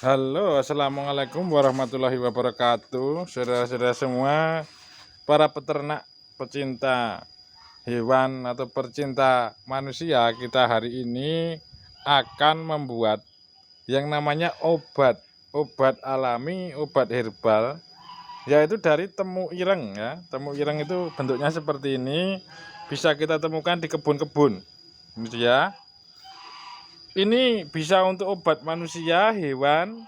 Halo, assalamualaikum warahmatullahi wabarakatuh, saudara-saudara semua, para peternak, pecinta hewan atau pecinta manusia. Kita hari ini akan membuat yang namanya obat alami, obat herbal, yaitu dari temu ireng ya. Temu ireng itu bentuknya seperti ini, bisa kita temukan di kebun-kebun. Ini ya. Ini bisa untuk obat manusia, hewan,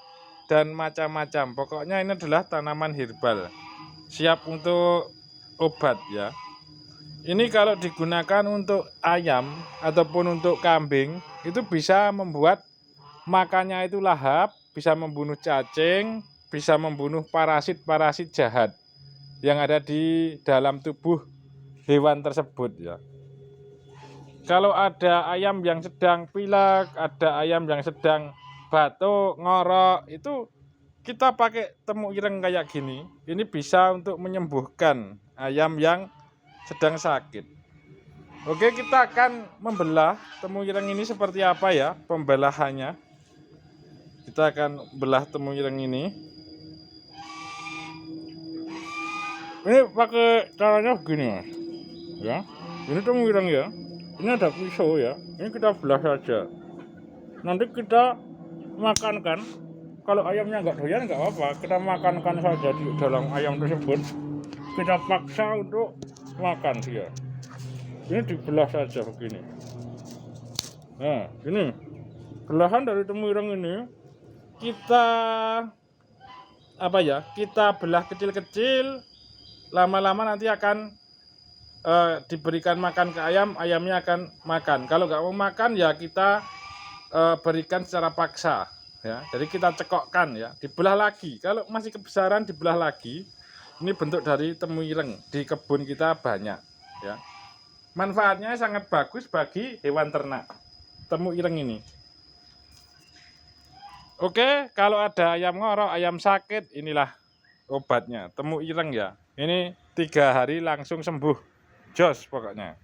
dan macam-macam. Pokoknya ini adalah tanaman herbal, siap untuk obat ya. Ini kalau digunakan untuk ayam ataupun untuk kambing, itu bisa membuat makannya itu lahap, bisa membunuh cacing, bisa membunuh parasit-parasit jahat yang ada di dalam tubuh hewan tersebut ya. Kalau ada ayam yang sedang pilek, ada ayam yang sedang batuk, ngorok, itu kita pakai temu ireng kayak gini. Ini bisa untuk menyembuhkan ayam yang sedang sakit. Oke, kita akan membelah temu ireng ini seperti apa ya pembelahannya. Kita akan belah temu ireng ini. Ini pakai caranya begini mas, ya. Ini temu ireng ya. Ini ada pisau ya. Ini kita belah saja. Nanti kita makankan. Kalau ayamnya nggak doyan nggak apa-apa, kita makankan saja di dalam ayam tersebut. Kita paksa untuk makan dia. Ini dibelah saja begini. Nah, ini belahan dari temu ireng ini kita kita belah kecil-kecil. Lama-lama nanti akan diberikan makan ke ayam, ayamnya akan makan. Kalau nggak mau makan ya kita berikan secara paksa ya. Jadi kita cekokkan ya, dibelah lagi. Kalau masih kebesaran dibelah lagi. Ini bentuk dari temu ireng, di kebun kita banyak ya. Manfaatnya sangat bagus bagi hewan ternak, temu ireng ini. Oke, kalau ada ayam ngorok, ayam sakit, inilah obatnya, temu ireng ya. Ini 3 hari langsung sembuh, jos pokoknya.